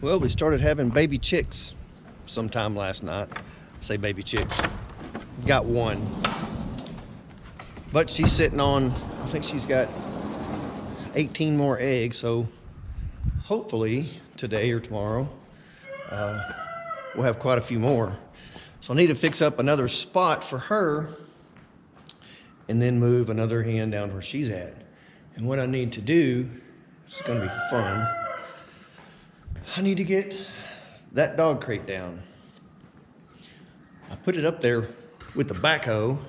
Well, we started having baby chicks sometime last night. I say baby chicks. Got one. But she's sitting on, I think she's got 18 more eggs, so hopefully today or tomorrow we'll have quite a few more. So I need to fix up another spot for her and then move another hen down where she's at. And what I need to do, it's gonna be fun, I need to get that dog crate down. I put it up there with the backhoe,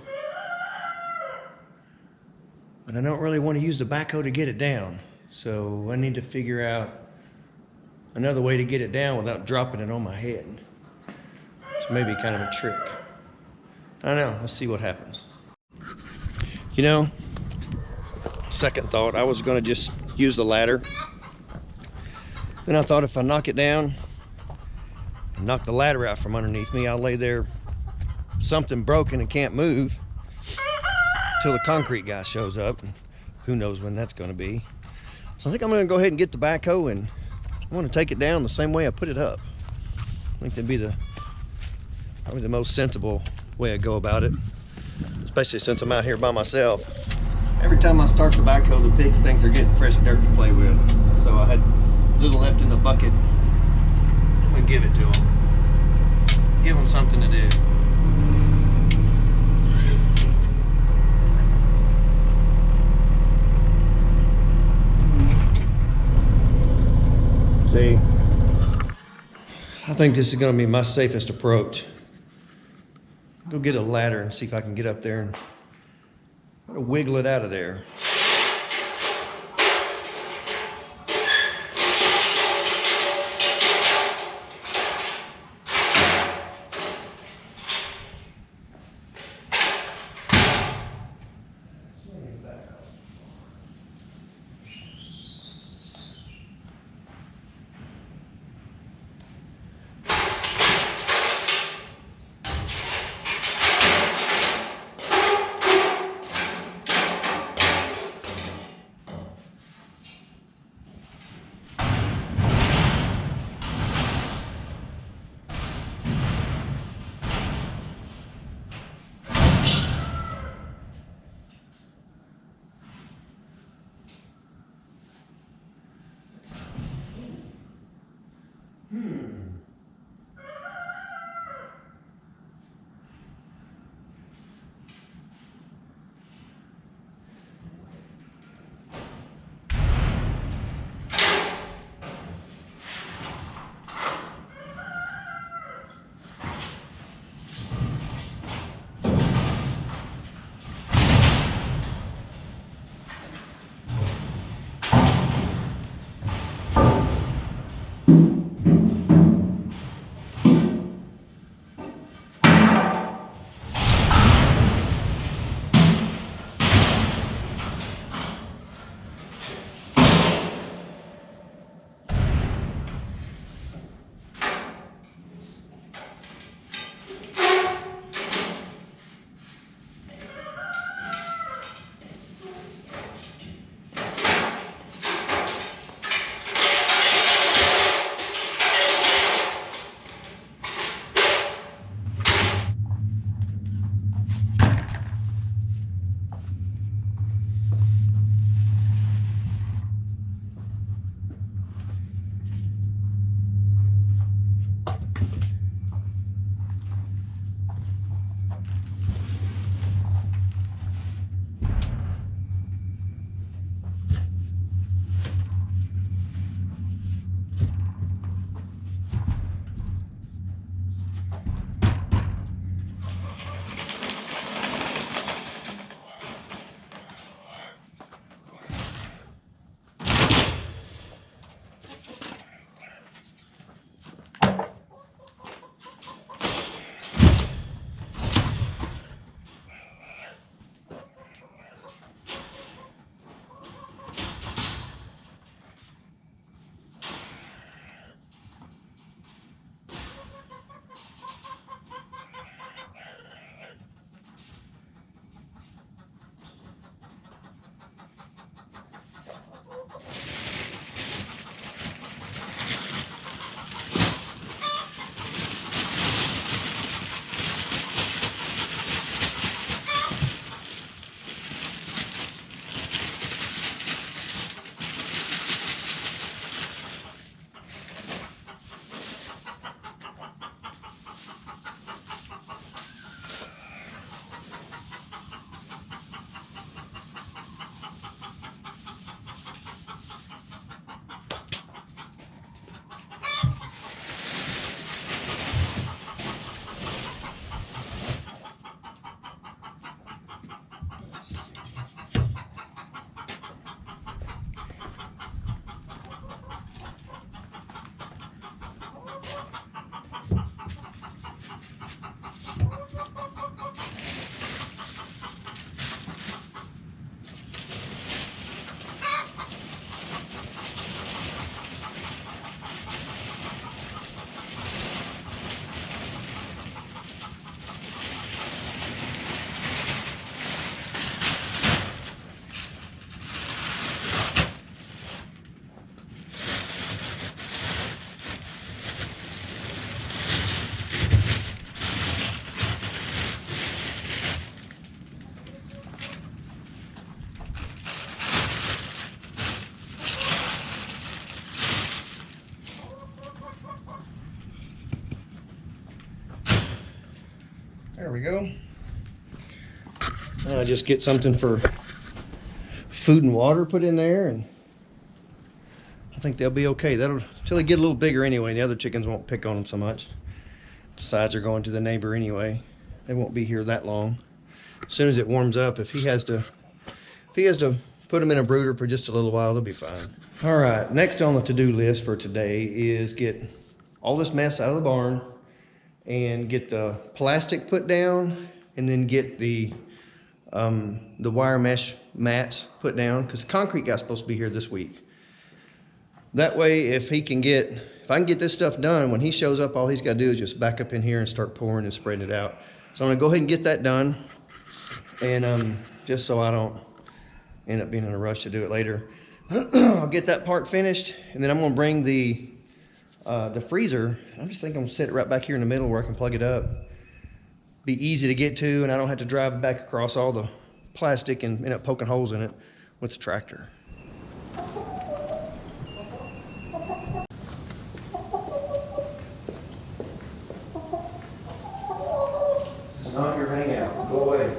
but I don't really want to use the backhoe to get it down. So I need to figure out another way to get it down without dropping it on my head. It's maybe kind of a trick. I don't know, let's see what happens. You know, second thought, I was gonna just use the ladder. Then I thought if I knock it down and knock the ladder out from underneath me, I'll lay there something broken and can't move till the concrete guy shows up. And who knows when that's gonna be. So I think I'm gonna go ahead and get the backhoe and I wanna take it down the same way I put it up. I think that'd be probably the most sensible way I go about it, especially since I'm out here by myself. Every time I start the backhoe, the pigs think they're getting fresh dirt to play with. So I had a little left in the bucket. I'm gonna give it to them. Give them something to do. See, I think this is gonna be my safest approach. Go get a ladder and see if I can get up there and try to wiggle it out of there. There we go. Just get something for food and water put in there, and I think they'll be okay. That'll until they get a little bigger anyway. The other chickens won't pick on them so much. Besides, they're going to the neighbor anyway. They won't be here that long. As soon as it warms up, if he has to put them in a brooder for just a little while, they'll be fine. All right, next on the to-do list for today is get all this mess out of the barn and get the plastic put down, and then get the wire mesh mats put down, because concrete guy's supposed to be here this week. That way, if I can get this stuff done, when he shows up, all he's got to do is just back up in here and start pouring and spreading it out. So I'm gonna go ahead and get that done, and just so I don't end up being in a rush to do it later. I'll get that part finished, and then I'm gonna bring the freezer. I'm just thinking I'm gonna set it right back here in the middle where I can plug it up. Be easy to get to, and I don't have to drive back across all the plastic and end up poking holes in it with the tractor. This is not your hangout. Go away.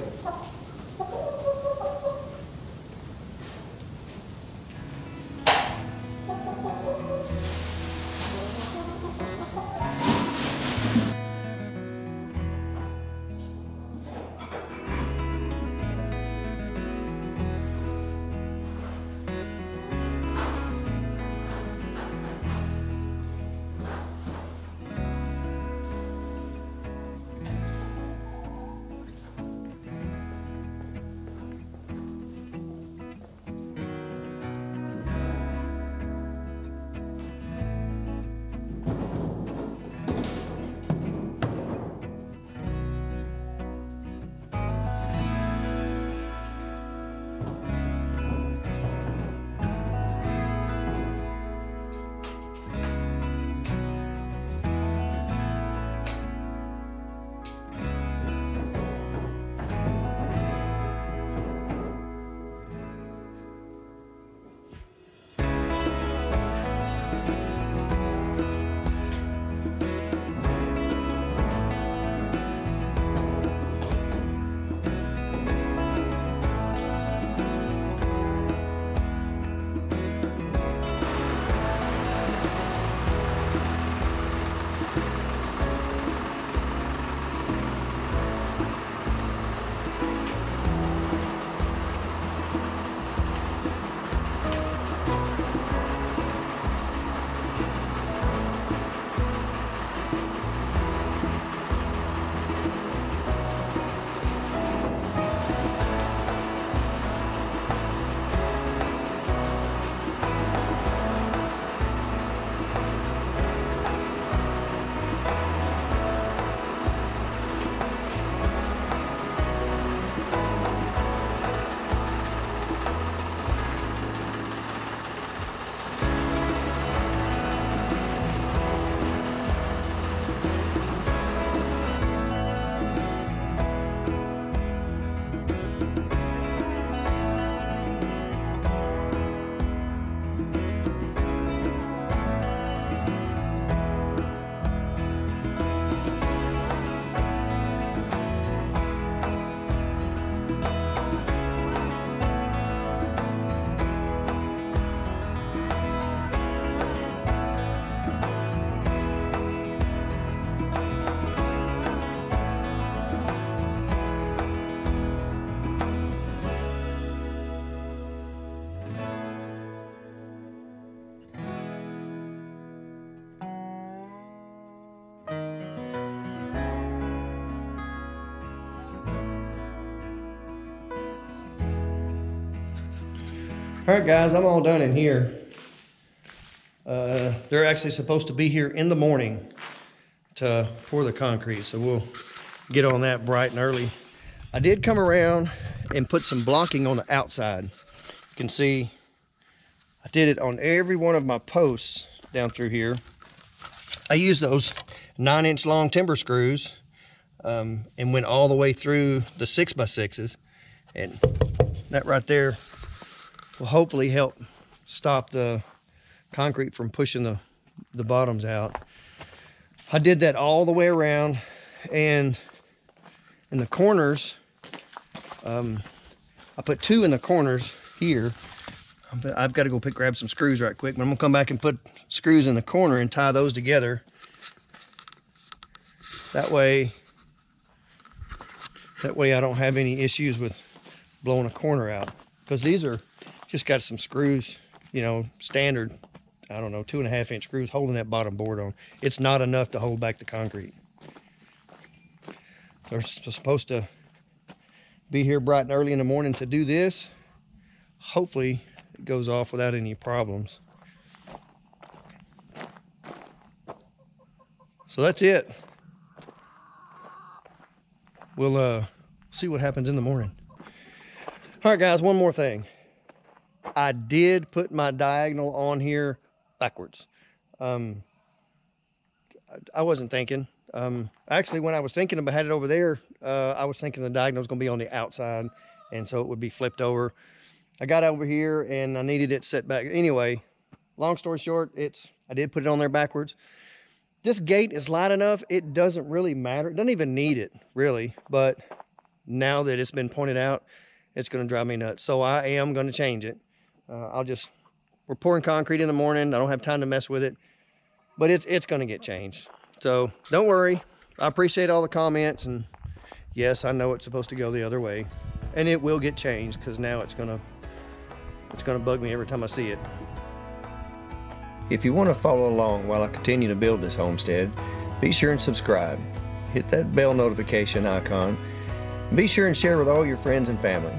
All right, guys, I'm all done in here. They're actually supposed to be here in the morning to pour the concrete, so we'll get on that bright and early. I did come around and put some blocking on the outside. You can see I did it on every one of my posts down through here. I used those 9-inch long timber screws and went all the way through the 6x6s, and that right there will hopefully help stop the concrete from pushing the bottoms out. I did that all the way around, and In the corners, I put 2 in the corners here. I've got to go grab some screws right quick, but I'm gonna come back and put screws in the corner and tie those together. That way I don't have any issues with blowing a corner out, because these are just got some screws, you know, standard, I don't know, 2.5-inch screws holding that bottom board on. It's not enough to hold back the concrete. They're supposed to be here bright and early in the morning to do this. Hopefully it goes off without any problems. So that's it. We'll see what happens in the morning. All right, guys, one more thing. I did put my diagonal on here backwards. I wasn't thinking. Actually, when I was thinking about had it over there, I was thinking the diagonal was going to be on the outside, and so it would be flipped over. I got over here and I needed it set back. Anyway, long story short, I did put it on there backwards. This gate is light enough, it doesn't really matter. It doesn't even need it, really. But now that it's been pointed out, it's going to drive me nuts. So I am going to change it. We're pouring concrete in the morning. I don't have time to mess with it. But it's going to get changed. So don't worry. I appreciate all the comments. And yes, I know it's supposed to go the other way. And it will get changed, because now it's going to bug me every time I see it. If you want to follow along while I continue to build this homestead, be sure and subscribe. Hit that bell notification icon. Be sure and share with all your friends and family.